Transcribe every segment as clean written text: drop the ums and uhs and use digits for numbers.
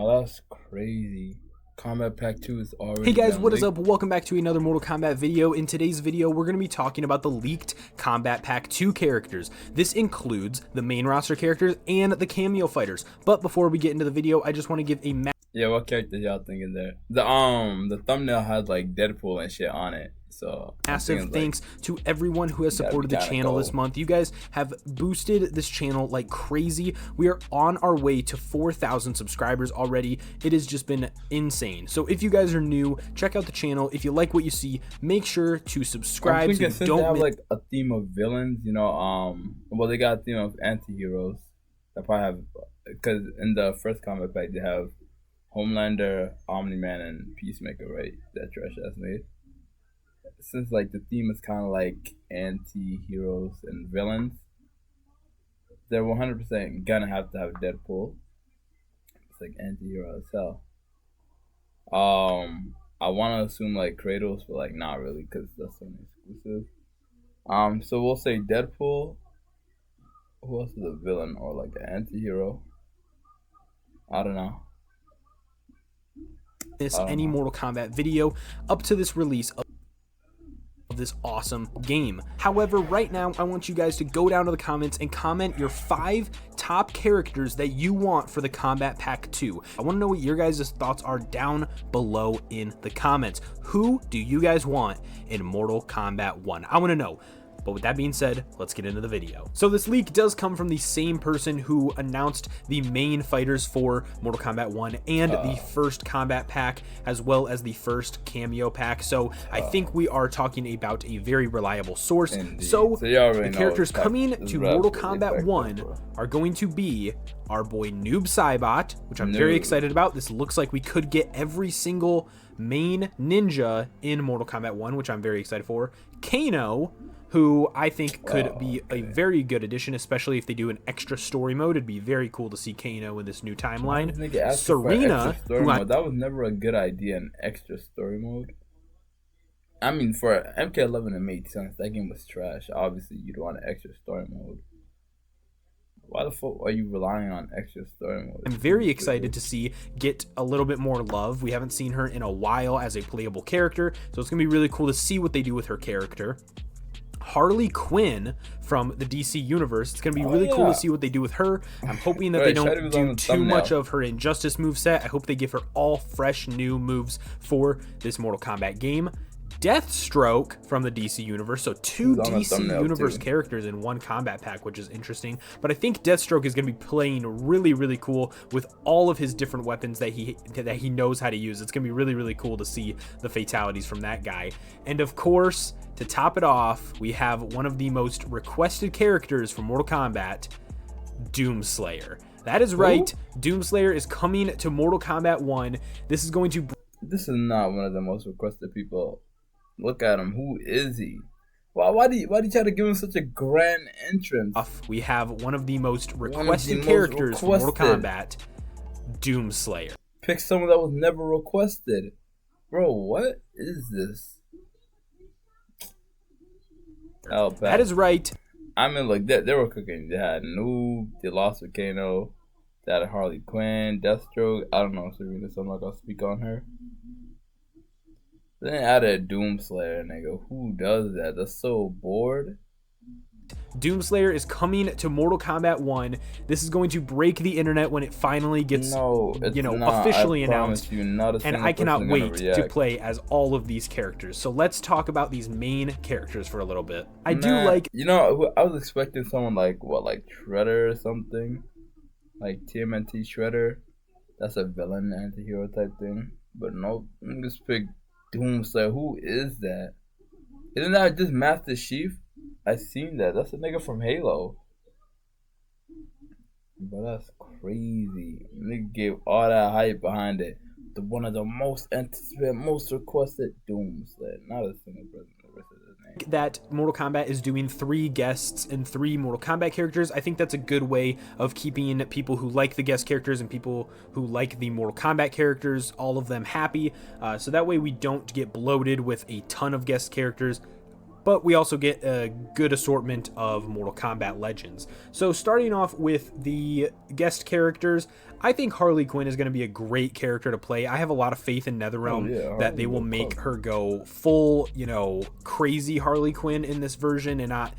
Oh, that's crazy. Combat Pack 2 is Hey already guys, done what is leaked. up? Welcome back to another Mortal Kombat video. In today's video, we're going to be talking about the leaked Kombat Pack 2 characters. This includes the main roster characters and the cameo fighters. But before we get into the video, I just want to give a Yeah, what characters y'all thinking there? The thumbnail has like Deadpool and shit on it. So massive thanks to everyone who has supported the channel this month. You guys have boosted this channel like crazy. We are on our way to 4,000 subscribers already. It has just been insane. So if you guys are new, check out the channel. If you like what you see, make sure to subscribe. I'm thinking So since they have like a theme of villains, well, they got a theme of anti-heroes. They probably have, because in the first Combat Pack they have Homelander, Omni-Man, and Peacemaker, right? That trash ass made. Since like the theme is kind of like anti-heroes and villains, they're 100% gonna have to have Deadpool. It's like anti-hero as hell. I want to assume like Kratos, but like not really because that's an exclusive. So we'll say Deadpool. Who else is a villain or like an anti-hero? I don't know. Any Mortal Kombat video up to this release of this awesome game. However, right now I want you guys to go down to the comments and comment your 5 top characters that you want for the Kombat Pack 2. I want to know what your guys' thoughts are down below in the comments. Who do you guys want in Mortal Kombat 1? I want to know. But with that being said, let's get into the video. So this leak does come from the same person who announced the main fighters for Mortal Kombat 1 and the first Kombat Pack, as well as the first cameo pack. So I think we are talking about a very reliable source. Indeed. So the characters know coming to Mortal Kombat 1 are going to be our boy Noob Saibot, which I'm very excited about. This looks like we could get every single main ninja in Mortal Kombat 1, which I'm very excited for. Kano, who I think could be a very good addition, especially if they do an extra story mode. It'd be very cool to see Kano in this new timeline. Serena, that was never a good idea, an extra story mode. I mean, for MK11 it made sense. That game was trash. Obviously, you'd want an extra story mode. Why the fuck are you relying on extra story mode? I'm very excited to see get a little bit more love. We haven't seen her in a while as a playable character, so it's going to be really cool to see what they do with her character. Harley Quinn from the DC universe. It's going to be really cool to see what they do with her. I'm hoping that they don't do too much of her Injustice moveset. I hope they give her all fresh new moves for this Mortal Kombat game. Deathstroke from the DC universe, so 2 DC universe characters in one combat pack, which is interesting. But I think Deathstroke is going to be playing really cool with all of his different weapons that he knows how to use. It's going to be really cool to see the fatalities from that guy. And of course, to top it off, we have one of the most requested characters from Mortal Kombat, Doomslayer. That is right, Doomslayer is coming to Mortal Kombat 1. This is going to... This is not one of the most requested people. Look at him. Who is he? Why do you try to give him such a grand entrance? We have one of the most requested characters from Mortal Kombat, Doomslayer. Pick someone that was never requested. Bro, what is this? Oh, that is right. I mean, like, they were cooking. They had Noob, they lost with Kano, they had Harley Quinn, Deathstroke. I don't know, Serena, so I'm not going to speak on her. Then they added Doomslayer, nigga. Who does that? That's so bored. Doomslayer is coming to Mortal Kombat 1. This is going to break the internet when it finally gets, officially announced. And I cannot wait to play as all of these characters. So let's talk about these main characters for a little bit. I was expecting someone like Shredder or something, like TMNT Shredder. That's a villain anti-hero type thing. But nope, just pick Doomslayer. Who is that? Isn't that just Master Chief? I seen that. That's a nigga from Halo. But that's crazy. Nigga gave all that hype behind it. The one of the most anticipated, most requested Doomslayer. Not a single person ever said his name. That Mortal Kombat is doing 3 guests and 3 Mortal Kombat characters. I think that's a good way of keeping people who like the guest characters and people who like the Mortal Kombat characters, all of them happy. So that way we don't get bloated with a ton of guest characters. but we also get a good assortment of Mortal Kombat legends. So starting off with the guest characters, I think Harley Quinn is going to be a great character to play. I have a lot of faith in NetherRealm that they will make her go full, crazy Harley Quinn in this version and not,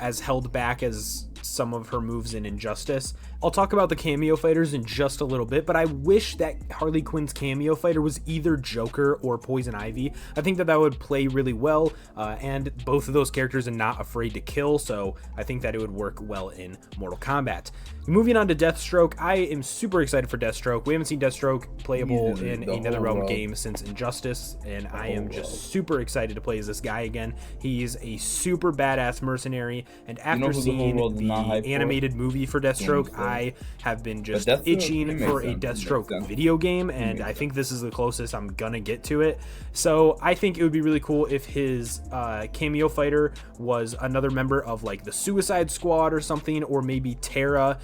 as held back as some of her moves in Injustice. I'll talk about the cameo fighters in just a little bit, but I wish that Harley Quinn's cameo fighter was either Joker or Poison Ivy. I think that would play really well, and both of those characters are not afraid to kill, so I think that it would work well in Mortal Kombat. Moving on to Deathstroke, I am super excited for Deathstroke. We haven't seen Deathstroke playable in a NetherRealm game since Injustice, and I am just super excited to play as this guy again. He's a super badass mercenary, and after seeing the animated movie for Deathstroke, I have been just itching for a Deathstroke video game, and I think this is the closest I'm gonna get to it. So I think it would be really cool if his cameo fighter was another member of like the Suicide Squad or something, or maybe Terra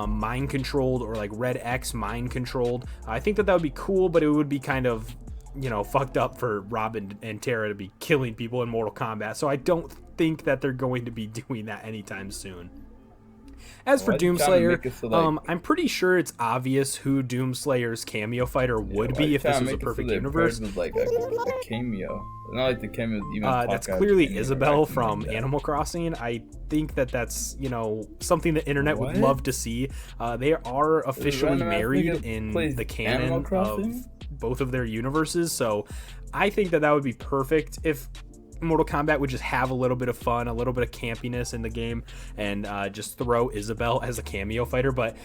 mind controlled, or like Red X mind controlled. I think that would be cool, but it would be kind of fucked up for Robin and Terra to be killing people in Mortal Kombat, so I don't think that they're going to be doing that anytime soon. As for Doomslayer, I'm pretty sure it's obvious who Doomslayer's cameo fighter would be if this was a perfect universe. Like a cameo. Not like the cameo even that's clearly Isabelle from Animal Crossing. I think that's something the internet would love to see. They are officially married in the canon of both of their universes, so I think that would be perfect if Mortal Kombat would just have a little bit of fun, a little bit of campiness in the game, and just throw Isabelle as a cameo fighter. But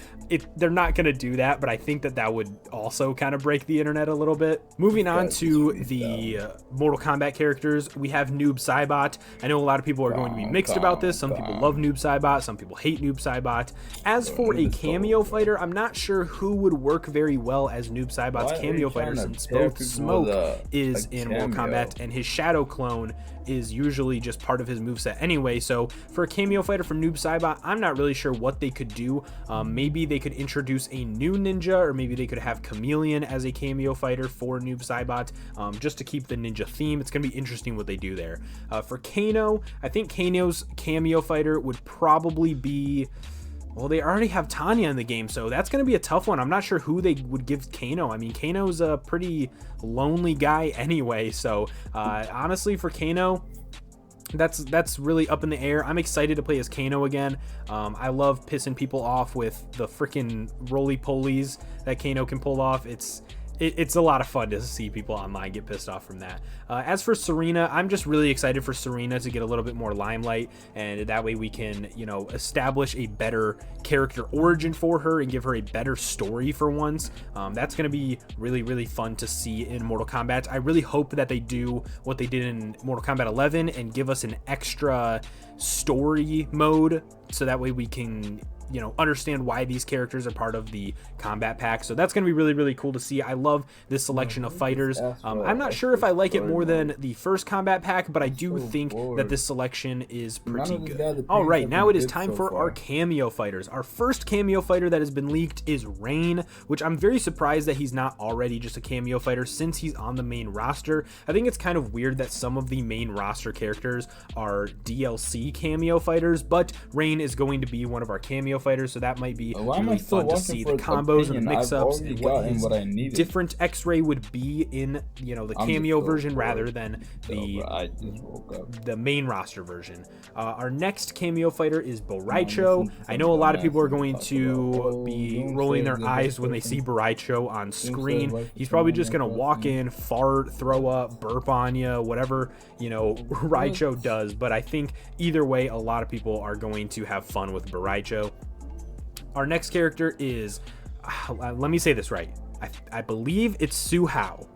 they're not going to do that, but I think that would also kind of break the internet a little bit. Moving on to the Mortal Kombat characters, we have Noob Saibot. I know a lot of people are going to be mixed about this. Some people love Noob Saibot, some people hate Noob Saibot. As for a cameo fighter, I'm not sure who would work very well as Noob Saibot's cameo fighter, since both Smoke is in Mortal Kombat and his Shadow clone is usually just part of his moveset anyway. So for a cameo fighter for Noob Saibot, I'm not really sure what they could do. Maybe they could introduce a new ninja, or maybe they could have Chameleon as a cameo fighter for Noob Saibot, just to keep the ninja theme. It's going to be interesting what they do there. For Kano, I think Kano's cameo fighter would probably be... Well, they already have Tanya in the game, so that's going to be a tough one. I'm not sure who they would give Kano. I mean, Kano's a pretty lonely guy anyway, so honestly, for Kano, that's really up in the air. I'm excited to play as Kano again. I love pissing people off with the freaking roly-polies that Kano can pull off. It's a lot of fun to see people online get pissed off from that. As for Serena, I'm just really excited for Serena to get a little bit more limelight, and that way we can, establish a better character origin for her and give her a better story for once. That's going to be really, really fun to see in Mortal Kombat. I really hope that they do what they did in Mortal Kombat 11 and give us an extra story mode, so that way we can understand why these characters are part of the combat pack. So that's going to be really, really cool to see. I love this selection of fighters. I'm not sure if I like it more than the first combat pack, but I do think that this selection is pretty good. All right, now it is time for our cameo fighters. Our first cameo fighter that has been leaked is Rain, which I'm very surprised that he's not already just a cameo fighter since he's on the main roster. I think it's kind of weird that some of the main roster characters are DLC cameo fighters, but Rain is going to be one of our cameo fighters, so that might be really fun to see the combos and the mix-ups and what his different X-ray would be in the cameo version rather than the main roster version. Our next cameo fighter is Boraicho. I know a lot of people are going to be rolling their eyes when they see Boraicho on screen. He's probably just gonna walk in, fart, throw up, burp on you, whatever Boraicho does, but I think either way a lot of people are going to have fun with Boraicho. Our next character is, let me say this right. I believe it's Su Hao.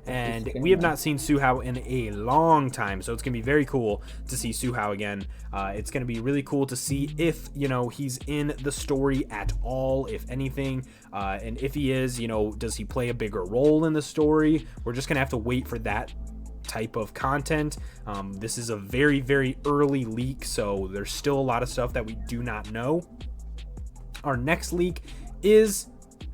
And we have not seen Su Hao in a long time, so it's going to be very cool to see Su Hao again. It's going to be really cool to see if, he's in the story at all, if anything. And if he is, does he play a bigger role in the story? We're just going to have to wait for that type of content. This is a very, very early leak, so there's still a lot of stuff that we do not know. Our next leak is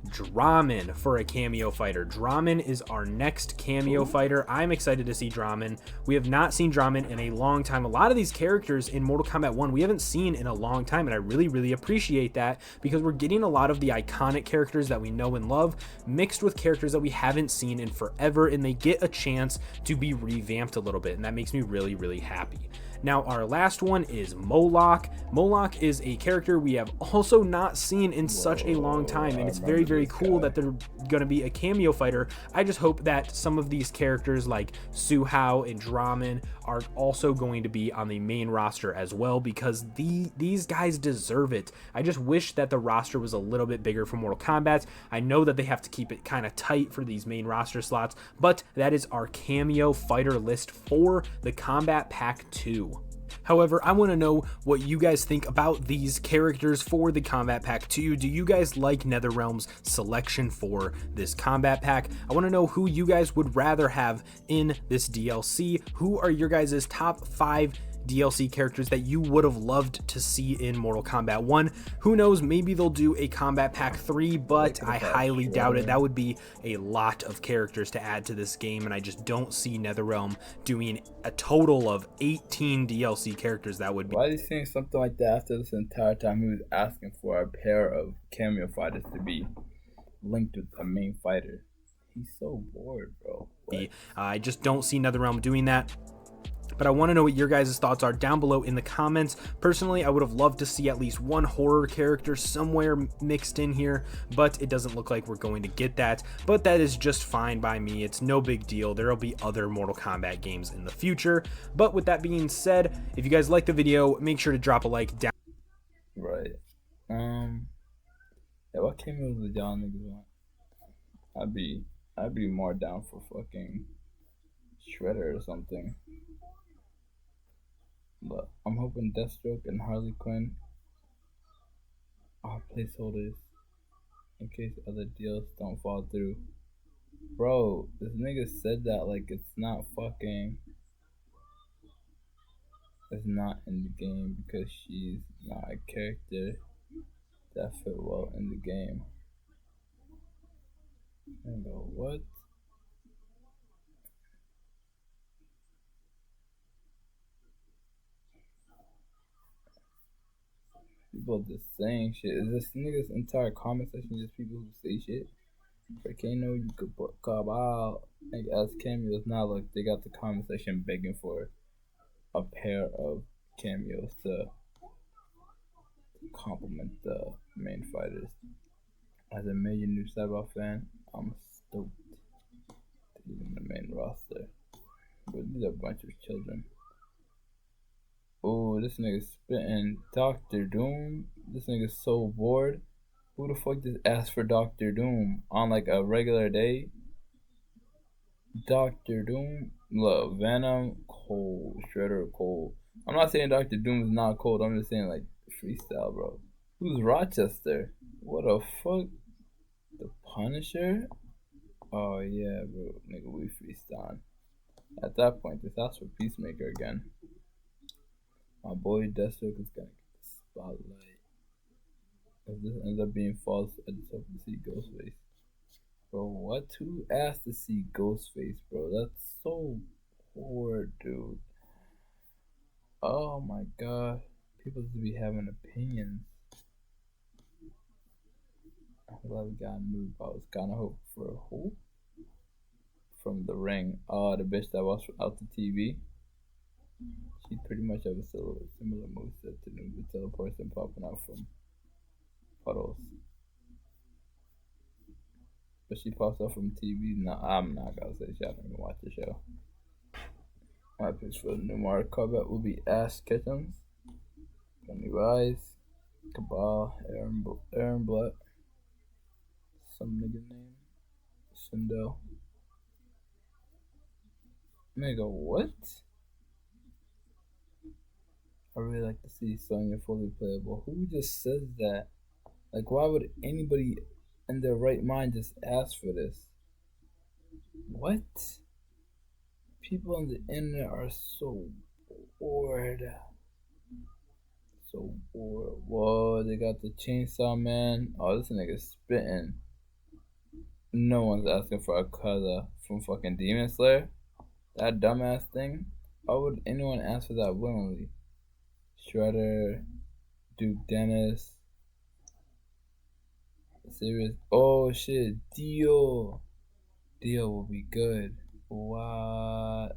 Dramen for a cameo fighter. Dramen is our next cameo fighter. I'm excited to see Dramen. We have not seen Dramen in a long time. A lot of these characters in Mortal Kombat 1 we haven't seen in a long time, and I really, really appreciate that because we're getting a lot of the iconic characters that we know and love mixed with characters that we haven't seen in forever, and they get a chance to be revamped a little bit, and that makes me really, really happy. Now, our last one is Moloch. Moloch is a character we have also not seen in such a long time, and it's very, very cool that they're going to be a cameo fighter. I just hope that some of these characters like Suhao and Dramen are also going to be on the main roster as well, because these guys deserve it. I just wish that the roster was a little bit bigger for Mortal Kombat. I know that they have to keep it kind of tight for these main roster slots, but that is our cameo fighter list for the Kombat Pack 2. However, I want to know what you guys think about these characters for the Kombat Pack 2. Do you guys like NetherRealm's selection for this Kombat Pack? I want to know who you guys would rather have in this DLC. Who are your guys' top 5 DLC characters that you would have loved to see in Mortal Kombat 1? Who knows, maybe they'll do a Kombat Pack 3, but I highly doubt it. That would be a lot of characters to add to this game, and I just don't see NetherRealm doing a total of 18 DLC characters. That would be... Why is he saying something like that after this entire time he was asking for a pair of cameo fighters to be linked with a main fighter? He's so bored, bro. I just don't see NetherRealm doing that. But I want to know what your guys' thoughts are down below in the comments. Personally, I would have loved to see at least one horror character somewhere mixed in here, but it doesn't look like we're going to get that. But that is just fine by me. It's no big deal. There will be other Mortal Kombat games in the future. But with that being said, if you guys like the video, make sure to drop a like down. Right. Yeah, what cameos would y'all niggas want? I'd be more down for fucking Shredder or something. But I'm hoping Deathstroke and Harley Quinn are placeholders in case other deals don't fall through. Bro, this nigga said that like it's not in the game because she's not a character that fit well in the game. And go, what? People just saying shit. Is this nigga's entire comment section just people who say shit? Like, ain't no you could put Cobb out like as cameos. Now look, they got the comment section begging for a pair of cameos to complement the main fighters. As a million new Cyber fan, I'm stoked to be in the main roster. But these are a bunch of children. Oh, this nigga's spitting Dr. Doom. This nigga's so bored. Who the fuck just asked for Dr. Doom on like a regular day? Dr. Doom? Look, Venom, cold. Shredder, cold. I'm not saying Dr. Doom is not cold. I'm just saying like freestyle, bro. Who's Rochester? What the fuck? The Punisher? Oh yeah, bro. Nigga, we freestyling. At that point, just ask for Peacemaker again. My boy Deathstroke is gonna get the spotlight. If this ends up being false, I just hope to see Ghostface. Bro, what? Who asked to see Ghostface, bro? That's so poor, dude. Oh my god. People just be having opinions. I'm glad we got a move. I was kinda hoping for who? From The Ring. Oh, the bitch that was out the TV. She pretty much have a similar moveset to the teleports and popping out from puddles. But she pops out from TV. No, I'm not gonna say she. I don't even watch the show. My pitch for the new Mortal Kombat will be Ash Ketchums, Johnny Rise, Cabal, Aaron Black, some nigga name, Sindel. Nigga, what? I really like to see Sonya fully playable. Who just says that? Like, why would anybody in their right mind just ask for this? What? People on the internet are so bored. So bored. Whoa, they got the Chainsaw Man. Oh, this nigga's spitting. No one's asking for a Kaza from fucking Demon Slayer. That dumbass thing. Why would anyone ask for that willingly? Shredder, Duke Dennis, serious. Oh shit, Dio. Dio will be good. What?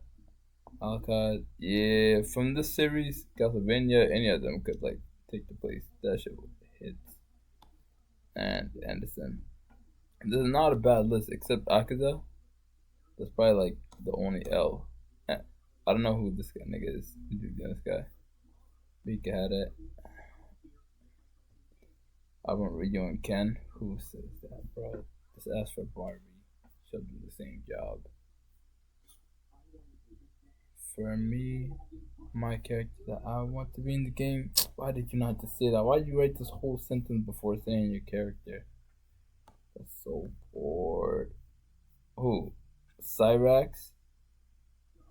Alcott, yeah. From this series, Castlevania, any of them could like take the place. That shit would hit. And Anderson. This is not a bad list except Akaza. That's probably like the only L. I don't know who this guy nigga is. This guy. We can have it. I want Ryu and Ken. Who says that, bro? Just ask for Barbie. She'll do the same job. For me, my character that I want to be in the game. Why did you not just say that? Why did you write this whole sentence before saying your character? That's so bored. Who? Cyrax?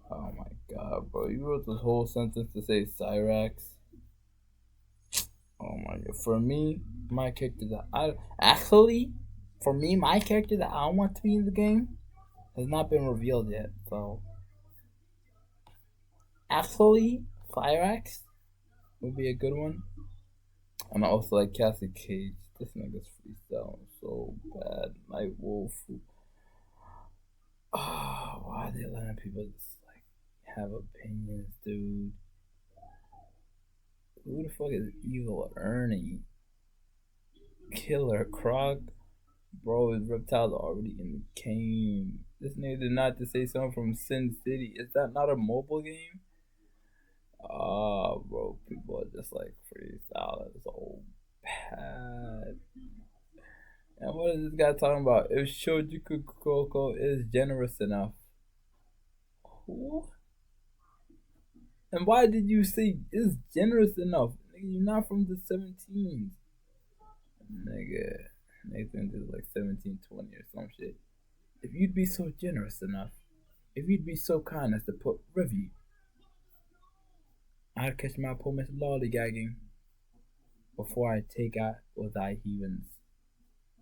Oh my god, bro. You wrote this whole sentence to say Cyrax? Oh my god. For me, my character that I actually, for me, my character that I want to be in the game has not been revealed yet. So actually, Cyrax would be a good one. And I also like Cassie Cage. This nigga's freestyling so bad. Night Wolf. Oh, why are they letting people just like have opinions, dude? Who the fuck is Evil Ernie? Killer Croc? Bro, his reptiles already in the game. This nigga did not just say something from Sin City. Is that not a mobile game? Oh, bro, people are just like freestyling so bad. And what is this guy talking about? If Shojuku Koko is generous enough. Who? And why did you say is generous enough? Nigga, you're not from the 17s. Nigga, Nathan is like 1720 or some shit. If you'd be so generous enough, if you'd be so kind as to put review, I'd catch my opponent lollygagging before I take out with thy heathens.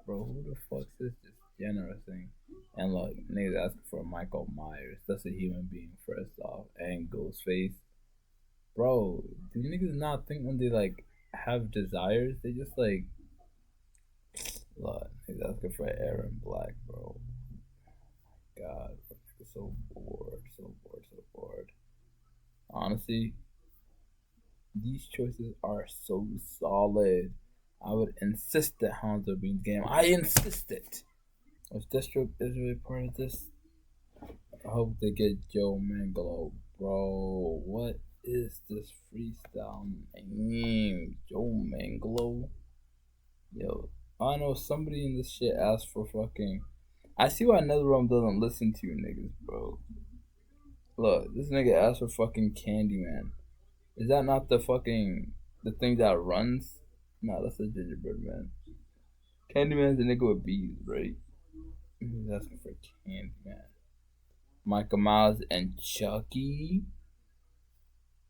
Bro, who the fuck is this generous thing? And look, niggas asking for Michael Myers. That's a human being, first off. And Ghostface. Bro, do niggas not think when they like have desires, they just like look, niggas asking for Aaron Black, bro. God, bro, so bored, so bored, so bored. Honestly, these choices are so solid. I would insist that Hounds will be in the game. I insist it. If Deathstroke is really part of this, I hope they get Joe Mangalo. Bro, what is this freestyle name? Joe Mangalo? Yo, I know somebody in this shit asked for fucking. I see why NetherRealm doesn't listen to you niggas, bro. Look, this nigga asked for fucking Candyman. Is that not the thing that runs? Nah, that's a gingerbread man. Candyman's the nigga with bees, right? He's asking for Candyman. Michael Myers and Chucky.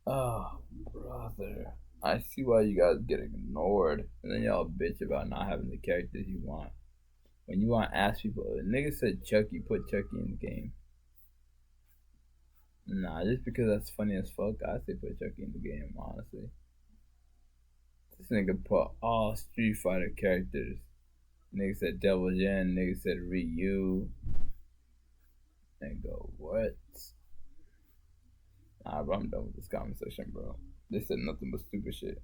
Oh, brother. I see why you guys get ignored. And then y'all bitch about not having the characters you want. When you want to ask people, nigga said Chucky, put Chucky in the game. Nah, just because that's funny as fuck, I say put Chucky in the game, honestly. This nigga put all Street Fighter characters. Nigga said Devil Jin, nigga said Ryu. Nigga, what? Nah, bro, I'm done with this conversation, bro. They said nothing but stupid shit.